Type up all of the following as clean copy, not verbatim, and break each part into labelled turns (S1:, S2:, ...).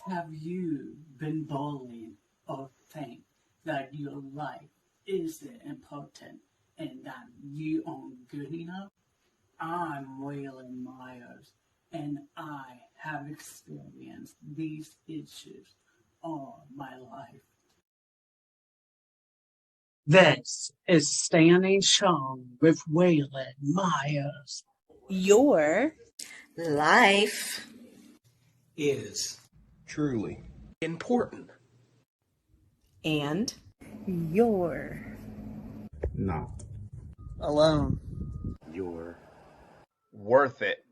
S1: Have you been bullied or think that your life isn't important and that you aren't good enough? I'm Waylon Myers, and I have experienced these issues all my life. This is Standing Strong with Waylon Myers.
S2: Your life
S3: is truly important.
S2: And you're
S3: not
S4: alone.
S3: You're worth it.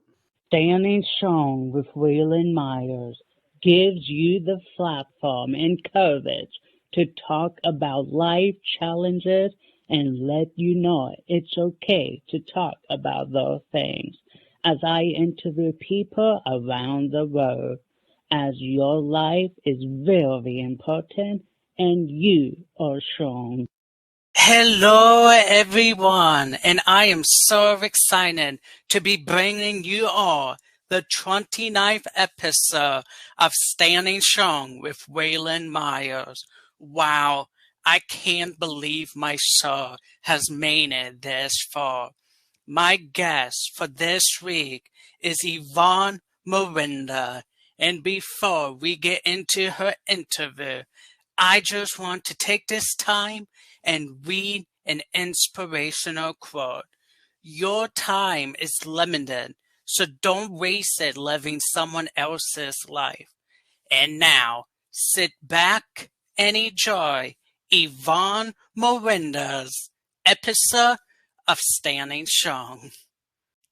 S1: Standing Strong with Waylon Myers gives you the platform and courage to talk about life challenges and let you know it's okay to talk about those things as I interview people around the world, as your life is very important and you are strong. Hello, everyone, and I am so excited to be bringing you all the 29th episode of Standing Strong with Waylon Myers. Wow, I can't believe my show has made it this far. My guest for this week is Yvonne Miranda, and before we get into her interview, I just want to take this time and read an inspirational quote. Your time is limited, so don't waste it living someone else's life. And now, sit back and enjoy Yvonne Miranda's episode of Standing Strong.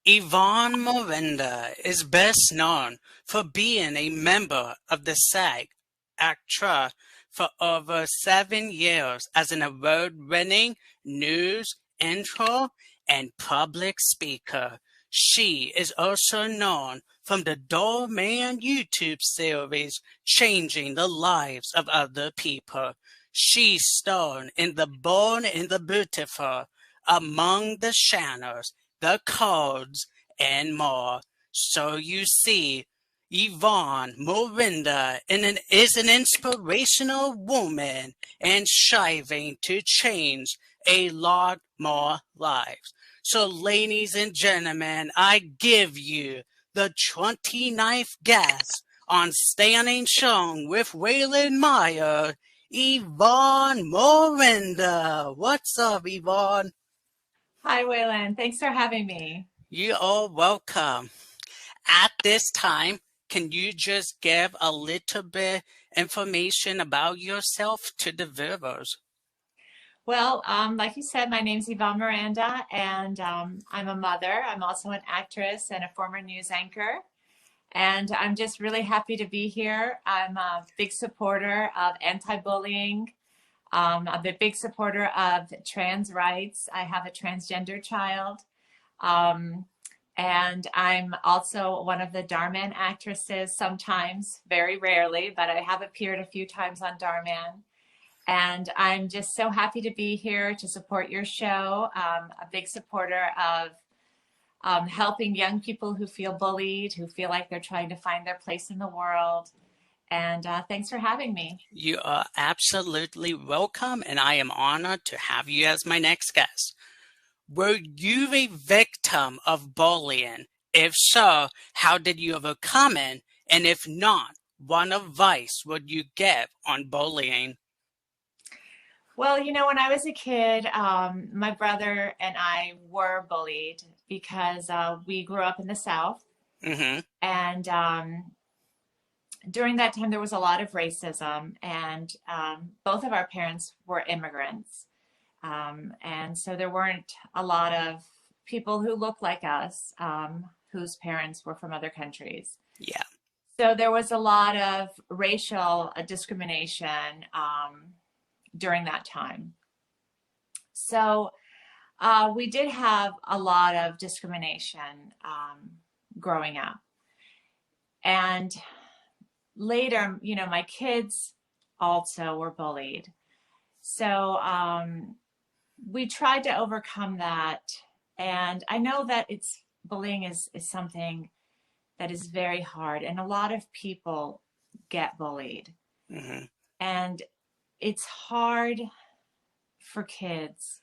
S1: Yvonne Miranda is best known for being a member of the SAG-AFTRA for over 7 years as an award-winning news intro and public speaker. She is also known from the Dhar Mann YouTube Series, Changing the Lives of Other People. She starred in The Born and the Beautiful, Among the Shadows, The Cards, and more. So you see, Yvonne Miranda is an inspirational woman and striving to change a lot more lives. So ladies and gentlemen, I give you the 29th guest on Standing Strong with Waylon Myers, Yvonne Miranda. What's up, Yvonne?
S5: Hi, Waylon. Thanks for having me.
S1: You are welcome. At this time, can you just give a little bit information about yourself to the viewers?
S5: Well, like you said, my name's Yvonne Miranda, and I'm a mother. I'm also an actress and a former news anchor. And I'm just really happy to be here. I'm a big supporter of anti-bullying. I'm a big supporter of trans rights. I have a transgender child. And I'm also one of the Dhar Mann actresses sometimes, very rarely, but I have appeared a few times on Dhar Mann. And I'm just so happy to be here to support your show. A big supporter of helping young people who feel bullied, who feel like they're trying to find their place in the world. And thanks for having me.
S1: You are absolutely welcome, and I am honored to have you as my next guest. Were you a victim of bullying? If so, how did you overcome it? And if not, what advice would you give on bullying?
S5: Well, you know, when I was a kid, my brother and I were bullied because we grew up in the South.
S1: Mm-hmm.
S5: And during that time, there was a lot of racism, and both of our parents were immigrants. And so there weren't a lot of people who looked like us, whose parents were from other countries.
S1: Yeah.
S5: So there was a lot of racial discrimination during that time. So we did have a lot of discrimination growing up. And later, you know, my kids also were bullied. So we tried to overcome that. And I know that bullying is something that is very hard. And a lot of people get bullied.
S6: Mm-hmm.
S5: And it's hard for kids.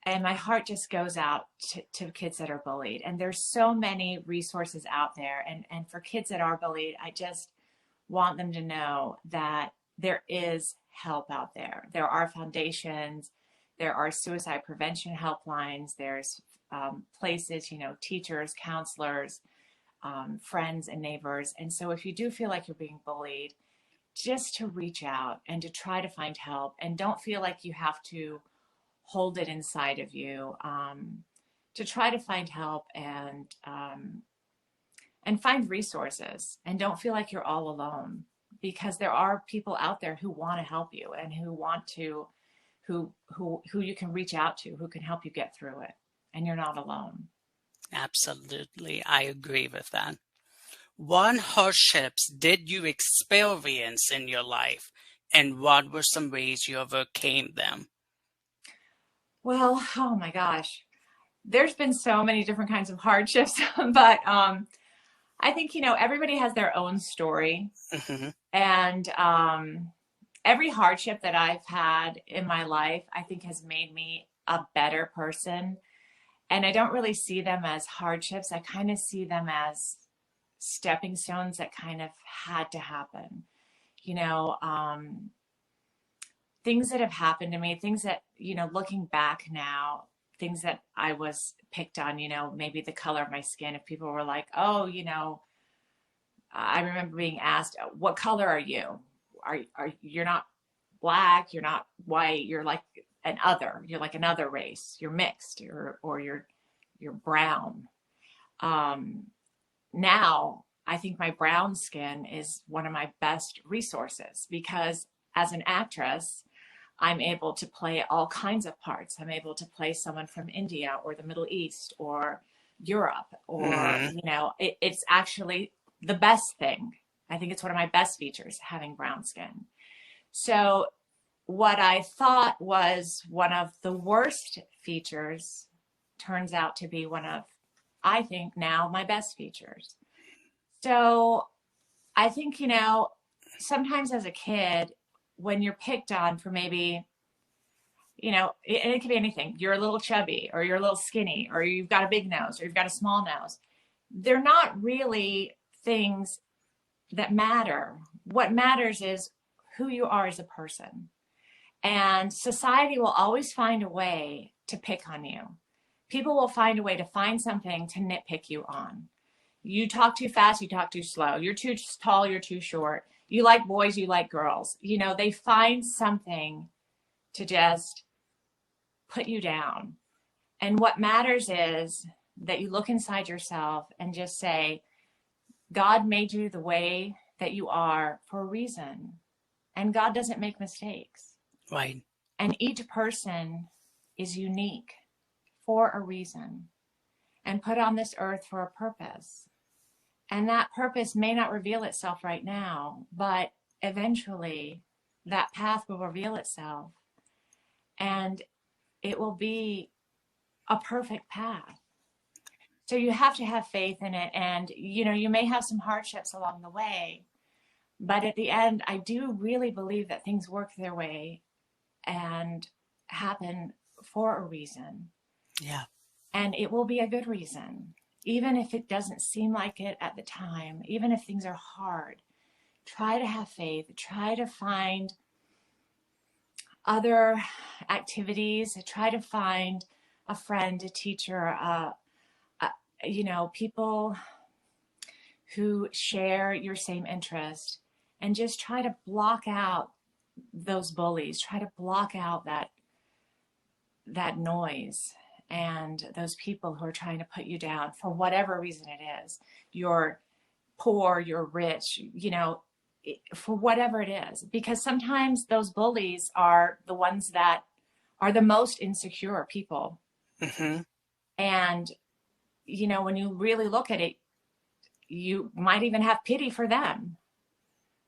S5: And my heart just goes out to kids that are bullied. And there's so many resources out there. And for kids that are bullied, I just want them to know that there is help out there. There are foundations, there are suicide prevention helplines, there's places, teachers, counselors, friends and neighbors. And so if you do feel like you're being bullied, just to reach out and to try to find help, and don't feel like you have to hold it inside of you, to try to find help and find resources, and don't feel like you're all alone, because there are people out there who want to help you and who you can reach out to, who can help you get through it, and you're not alone.
S6: Absolutely. I agree with that. What hardships did you experience in your life, and what were some ways you overcame them?
S5: Well, oh my gosh, there's been so many different kinds of hardships, but I think, everybody has their own story.
S6: Mm-hmm.
S5: And every hardship that I've had in my life, I think, has made me a better person. And I don't really see them as hardships. I kind of see them as stepping stones that kind of had to happen. Things that have happened to me, things that, looking back now, things that I was picked on, maybe the color of my skin. If people were like, oh, I remember being asked, what color are you? You're not black, you're not white, you're like an other, you're like another race, you're mixed, or you're brown. Now I think my brown skin is one of my best resources, because as an actress, I'm able to play all kinds of parts. I'm able to play someone from India or the Middle East or Europe, or, it's actually the best thing. I think it's one of my best features, having brown skin. So what I thought was one of the worst features turns out to be one of, I think now, my best features. So I think, sometimes as a kid, when you're picked on for maybe, it could be anything. You're a little chubby, or you're a little skinny, or you've got a big nose, or you've got a small nose. They're not really things that matter. What matters is who you are as a person. And society will always find a way to pick on you. People will find a way to find something to nitpick you on. You talk too fast, you talk too slow. You're too tall, you're too short. You like boys, you like girls. They find something to just put you down. And what matters is that you look inside yourself and just say, God made you the way that you are for a reason. And God doesn't make mistakes.
S6: Right.
S5: And each person is unique for a reason and put on this earth for a purpose. And that purpose may not reveal itself right now, but eventually that path will reveal itself, and it will be a perfect path. So you have to have faith in it. And, you may have some hardships along the way, but at the end, I do really believe that things work their way and happen for a reason.
S6: Yeah.
S5: And it will be a good reason. Even if it doesn't seem like it at the time, even if things are hard, try to have faith, try to find other activities, try to find a friend, a teacher, people who share your same interest, and just try to block out those bullies, try to block out that noise. And those people who are trying to put you down for whatever reason it is, you're poor, you're rich, for whatever it is. Because sometimes those bullies are the ones that are the most insecure people.
S6: Mm-hmm.
S5: And, when you really look at it, you might even have pity for them,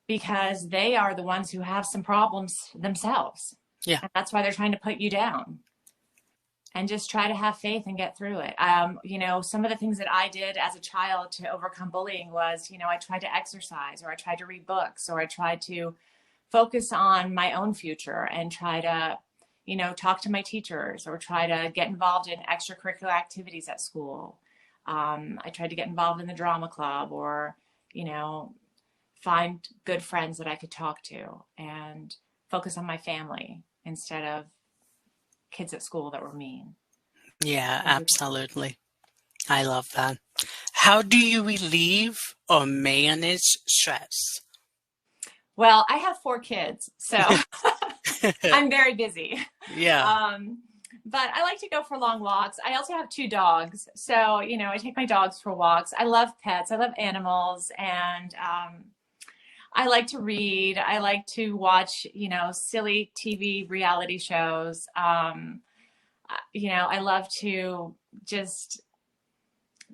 S5: because they are the ones who have some problems themselves.
S6: Yeah.
S5: And that's why they're trying to put you down. and just try to have faith and get through it. You know, some of the things that I did as a child to overcome bullying was, you know, I tried to exercise, or I tried to read books, or I tried to focus on my own future and try to, you know, talk to my teachers, or try to get involved in extracurricular activities at school. I tried to get involved in the drama club, or, you know, find good friends that I could talk to and focus on my family instead of kids at school that were mean.
S6: Yeah, absolutely. I love that. How do you relieve or manage stress?
S5: Well, I have 4 kids, so I'm very busy.
S6: Yeah.
S5: But I like to go for long walks. I also have 2 dogs. So, you know, I take my dogs for walks. I love pets. I love animals. And I like to read. I like to watch, you know, silly TV reality shows. You know, I love to just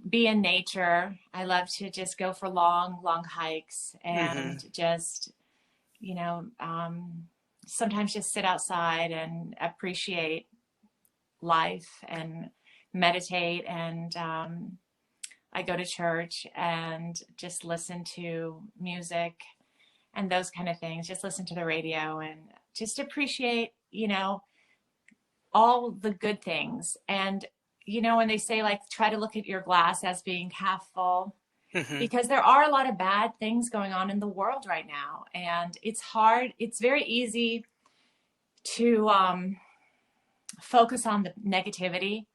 S5: be in nature. I love to just go for long hikes and just, you know, sometimes just sit outside and appreciate life and meditate. And I go to church and just listen to music and those kind of things. Just listen to the radio and just appreciate, you know, all the good things. And, you know, when they say, like, try to look at your glass as being half full, because there are a lot of bad things going on in the world right now. And it's hard. It's very easy to focus on the negativity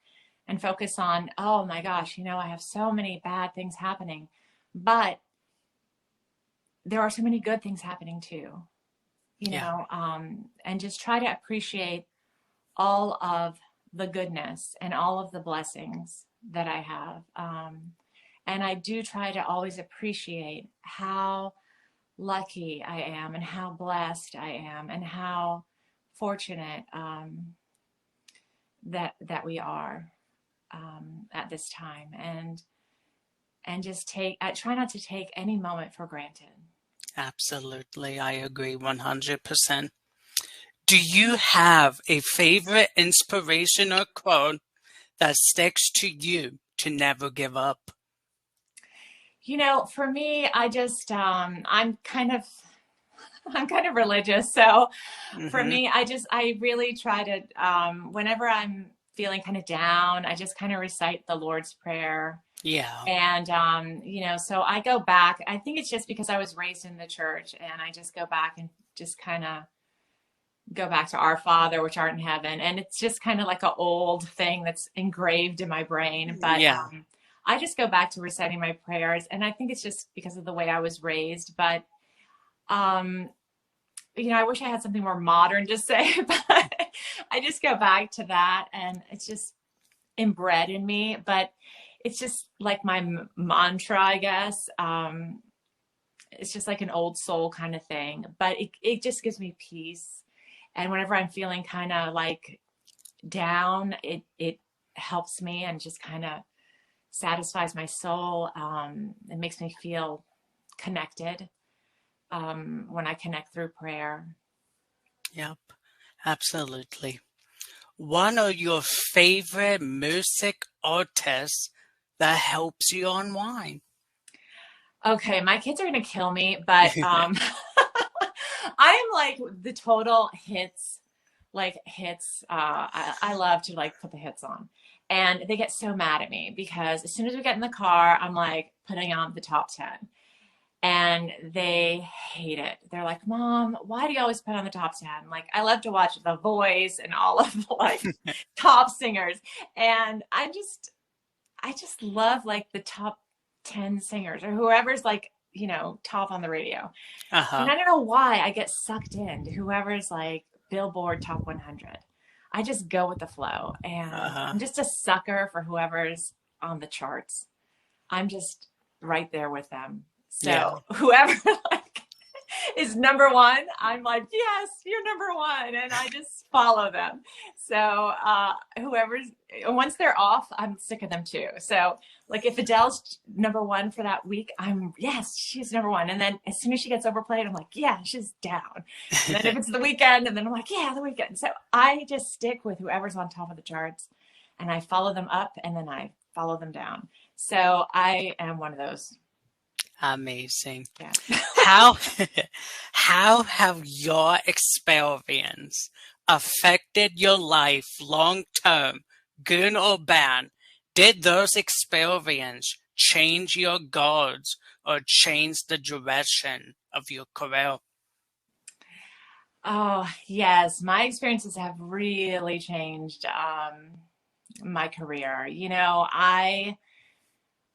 S5: and focus on, oh my gosh, you know, I have so many bad things happening, but there are so many good things happening too, you know, and just try to appreciate all of the goodness and all of the blessings that I have. And I do try to always appreciate how lucky I am and how blessed I am and how fortunate that we are at this time. And just I try not to take any moment for granted.
S6: Absolutely. I agree 100%. Do you have a favorite inspiration or quote that sticks to you to never give up?
S5: You know, for me, I just, I'm kind of religious. So for me, I really try to, whenever I'm feeling kind of down, I just kind of recite the Lord's Prayer.
S6: Yeah.
S5: And, you know, so I go back, I think it's just because I was raised in the church, and I just go back and just kind of go back to Our Father, which art in heaven. And it's just kind of like an old thing that's engraved in my brain. But I just go back to reciting my prayers. And I think it's just because of the way I was raised. But, you know, I wish I had something more modern to say, but I just go back to that, and it's just inbred in me. But it's just like my mantra, I guess. It's just like an old soul kind of thing, but it just gives me peace. And whenever I'm feeling kind of like down, it helps me and just kind of satisfies my soul. It makes me feel connected when I connect through prayer.
S6: Yep, absolutely. One of your favorite music artists that helps you unwind?
S5: Okay, my kids are going to kill me, but I am like the total hits. I love to like put the hits on, and they get so mad at me because as soon as we get in the car, I'm like putting on the top 10, and they hate it. They're like, Mom, why do you always put on the top 10? Like, I love to watch The Voice and all of the like top singers, and I just love like the top 10 singers or whoever's like, you know, top on the radio. And I don't know why I get sucked into whoever's like Billboard Top 100. I just go with the flow, and I'm just a sucker for whoever's on the charts. I'm just right there with them. So whoever like is number one, I'm like, yes, you're number one. And I just follow them. So once they're off, I'm sick of them too. So like if Adele's number one for that week, yes, she's number one. And then as soon as she gets overplayed, I'm like, yeah, she's down. And then if it's the weekend, and then I'm like, yeah, the weekend. So I just stick with whoever's on top of the charts. and I follow them up and then I follow them down. So I am one of those.
S6: Amazing.
S5: Yeah.
S6: How have your experience affected your life long term, good or bad? Did those experiences change your goals or change the direction of your career?
S5: Oh, yes. My experiences have really changed my career. You know, I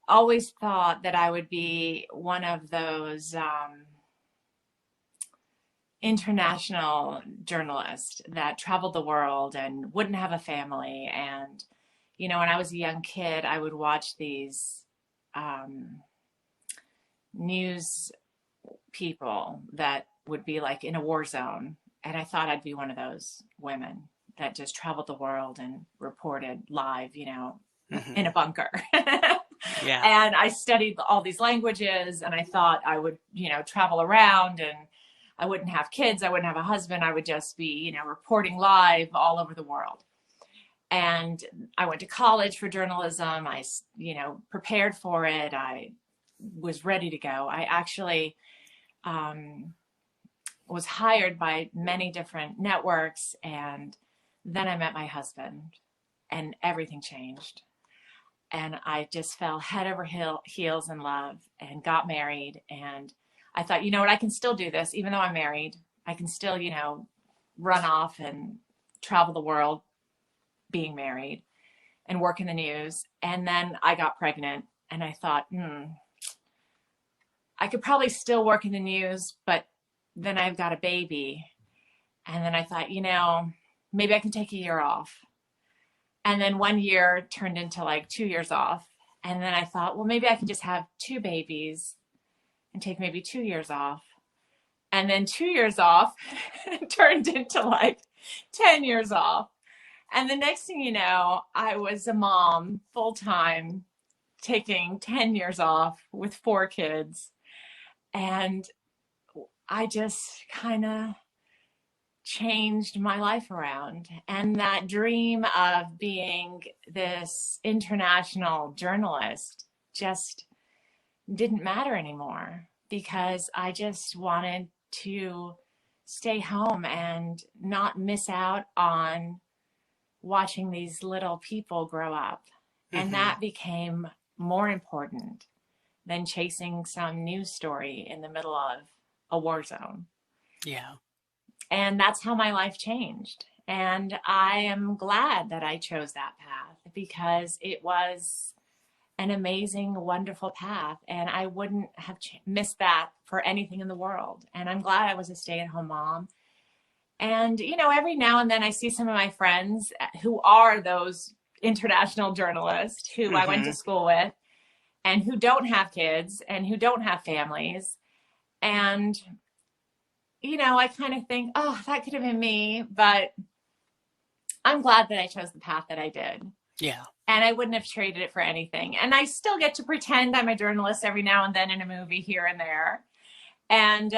S5: always thought that I would be one of those international journalists that traveled the world and wouldn't have a family. And, you know, when I was a young kid, I would watch these news people that would be like in a war zone. And I thought I'd be one of those women that just traveled the world and reported live, you know, in a bunker.
S6: Yeah.
S5: And I studied all these languages, and I thought I would, you know, travel around, and I wouldn't have kids. I wouldn't have a husband. I would just be, you know, reporting live all over the world. And I went to college for journalism. I, you know, prepared for it. I was ready to go. I actually was hired by many different networks. And then I met my husband, and everything changed. And I just fell head over heels in love and got married. And I thought, you know what, I can still do this. Even though I'm married, I can still, you know, run off and travel the world being married and work in the news. And then I got pregnant, and I thought, I could probably still work in the news, but then I've got a baby. And then I thought, you know, maybe I can take a year off. And then 1 year turned into like 2 years off. And then I thought, well, maybe I can just have 2 babies and take maybe 2 years off. And then 2 years off turned into like 10 years off. And the next thing you know, I was a mom full time, taking 10 years off with 4 kids. And I just kind of changed my life around. And that dream of being this international journalist just didn't matter anymore, because I just wanted to stay home and not miss out on watching these little people grow up. And that became more important than chasing some news story in the middle of a war zone.
S6: Yeah.
S5: And that's how my life changed. And I am glad that I chose that path, because it was an amazing, wonderful path. And I wouldn't have missed that for anything in the world. And I'm glad I was a stay-at-home mom. And, you know, every now and then I see some of my friends who are those international journalists who I went to school with, and who don't have kids and who don't have families. And, you know, I kind of think, oh, that could have been me, but I'm glad that I chose the path that I did.
S6: Yeah.
S5: And I wouldn't have traded it for anything. And I still get to pretend I'm a journalist every now and then in a movie here and there. And,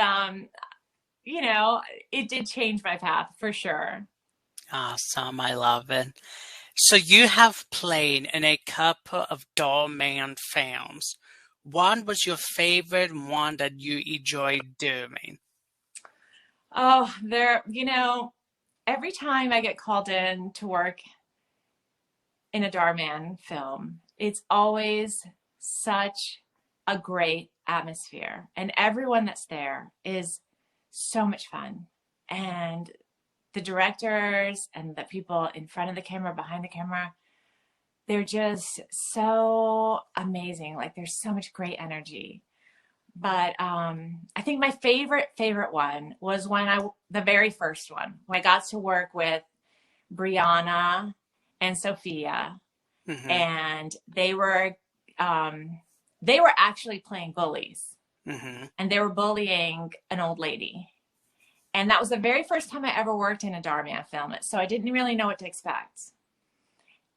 S5: you know, it did change my path for sure.
S6: Awesome. I love it. So you have played in a couple of Dollman films. What was your favorite one that you enjoyed doing?
S5: Oh, you know, every time I get called in to work in a Dhar Mann film, it's always such a great atmosphere. And everyone that's there is so much fun. And the directors and the people in front of the camera, behind the camera, they're just so amazing. Like, there's so much great energy. But I think my favorite one was the very first one, when I got to work with Brianna and Sophia, and they were actually playing bullies, and they were bullying an old lady. And that was the very first time I ever worked in a Dhar Mann film. So I didn't really know what to expect.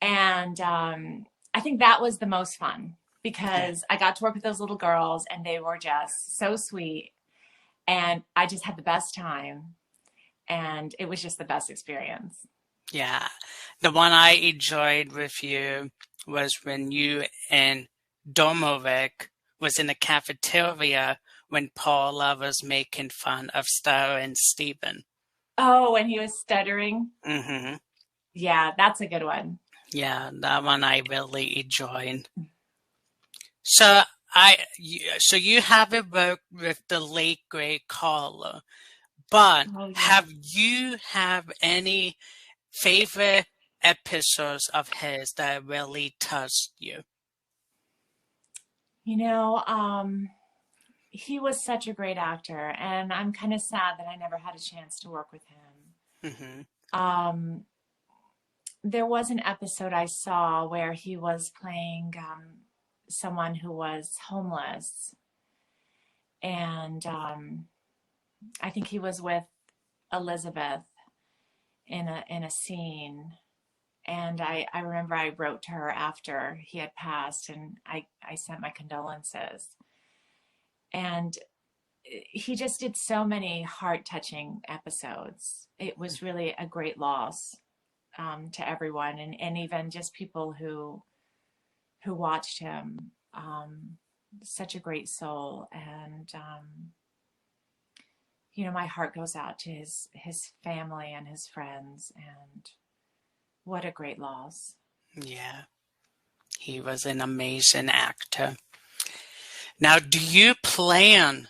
S5: And I think that was the most fun, because I got to work with those little girls, and they were just so sweet. And I just had the best time. And it was just the best experience.
S6: Yeah. The one I enjoyed with you was when you and Domovic was in the cafeteria when Paula was making fun of Star and Steven.
S5: Oh, when he was stuttering.
S6: Mm-hmm.
S5: Yeah, that's a good one.
S6: Yeah, that one I really enjoyed. So you haven't worked with the late great Carla, but have you have any favorite episodes of his that really touched you?
S5: You know, he was such a great actor, and I'm kind of sad that I never had a chance to work with him.
S6: Mm-hmm.
S5: There was an episode I saw where he was playing someone who was homeless, and I think he was with Elizabeth in a scene. And I remember I wrote to her after he had passed, and I sent my condolences. And he just did so many heart-touching episodes. It was really a great loss to everyone, and even just people who watched him. Such a great soul, and you know, my heart goes out to his family and his friends, and what a great loss.
S6: Yeah, he was an amazing actor. Now, do you plan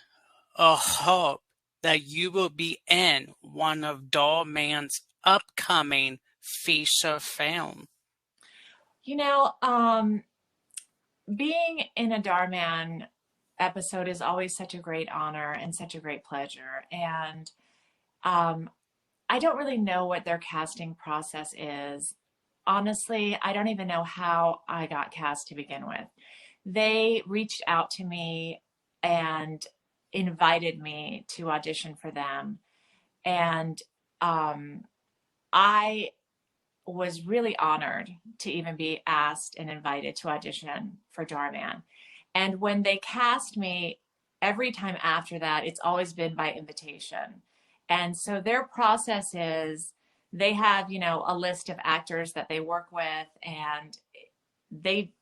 S6: or hope that you will be in one of Dhar Mann's upcoming feature film?
S5: You know, being in a Dhar Mann episode is always such a great honor and such a great pleasure. And I don't really know what their casting process is. Honestly, I don't even know how I got cast to begin with. They reached out to me and invited me to audition for them. And I was really honored to even be asked and invited to audition for Dhar Mann. And when they cast me, every time after that, it's always been by invitation. And so their process is they have, you know, a list of actors that they work with, and they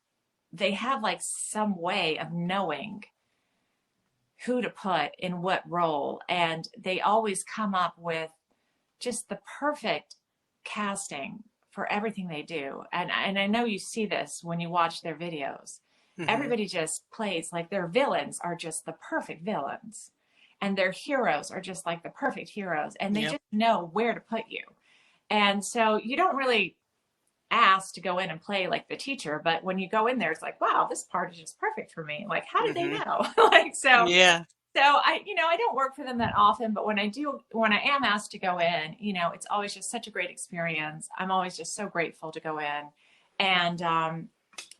S5: have like some way of knowing who to put in what role. And they always come up with just the perfect casting for everything they do. And I know you see this when you watch their videos. Mm-hmm. Everybody just plays like their villains are just the perfect villains, and their heroes are just like the perfect heroes, and they just know where to put you. And so you don't really ask to go in and play like the teacher, but when you go in there, it's like, wow, this part is just perfect for me. Like, how did they know? Like, so yeah. So I don't work for them that often, but when I am asked to go in, you know, it's always just such a great experience. I'm always just so grateful to go in. And,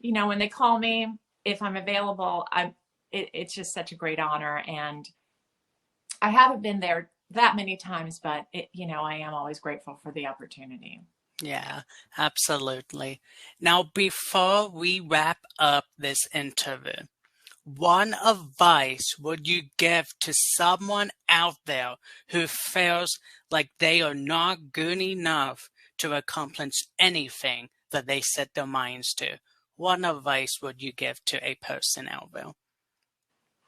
S5: you know, when they call me, if I'm available, it's just such a great honor. And I haven't been there that many times, but you know, I am always grateful for the opportunity.
S6: Yeah, absolutely. Now, before we wrap up this interview, what advice would you give to someone out there who feels like they are not good enough to accomplish anything that they set their minds to? What advice would you give to a person out there?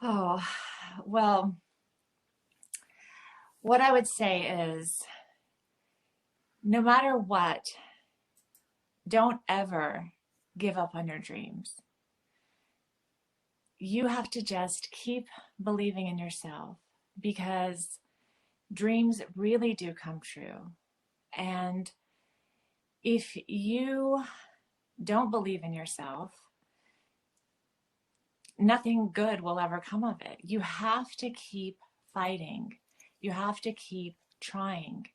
S5: Oh, well, what I would say is, no matter what, don't ever give up on your dreams. You have to just keep believing in yourself, because dreams really do come true. And if you don't believe in yourself, nothing good will ever come of it. You have to keep fighting. You have to keep trying.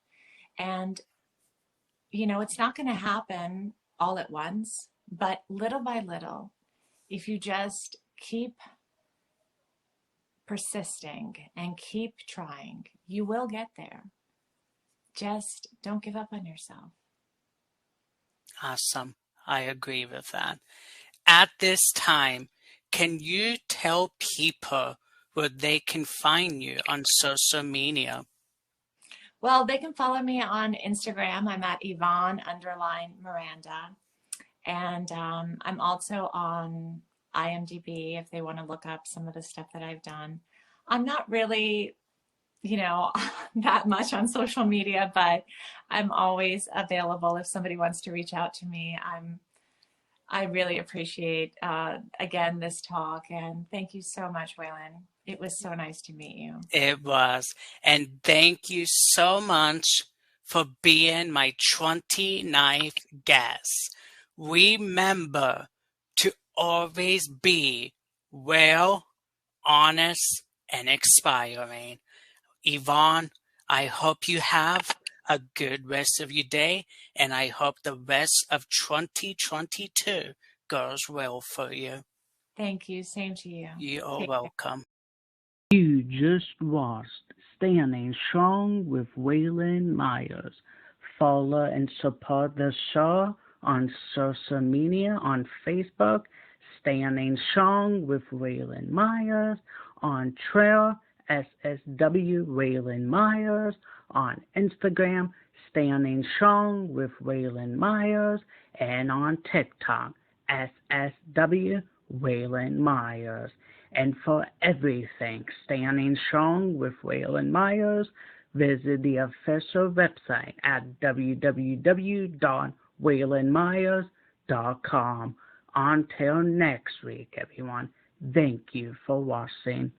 S5: And, you know, it's not going to happen all at once, but little by little, if you just keep persisting and keep trying, you will get there. Just don't give up on yourself.
S6: Awesome. I agree with that. At this time, can you tell people where they can find you on social media?
S5: Well, they can follow me on Instagram. I'm at Yvonne_Miranda. And I'm also on IMDb if they want to look up some of the stuff that I've done. I'm not really, that much on social media, but I'm always available if somebody wants to reach out to me. I really appreciate, again, this talk. And thank you so much, Waylon. It was so nice to meet you.
S6: It was. And thank you so much for being my 29th guest. Remember to always be well, honest, and inspiring. Yvonne, I hope you have a good rest of your day, and I hope the rest of 2022 goes well for you.
S5: Thank you. Same to you.
S6: You are welcome.
S1: You just watched Standing Strong with Waylon Myers. Follow and support the show on social media on Facebook, Standing Strong with Waylon Myers, on Twitter, SSW Waylon Myers, on Instagram, Standing Strong with Waylon Myers, and on TikTok, SSW Waylon Myers. And for everything Standing Strong with Waylon Myers, visit the official website at www.waylonmyers.com. Until next week, everyone, thank you for watching.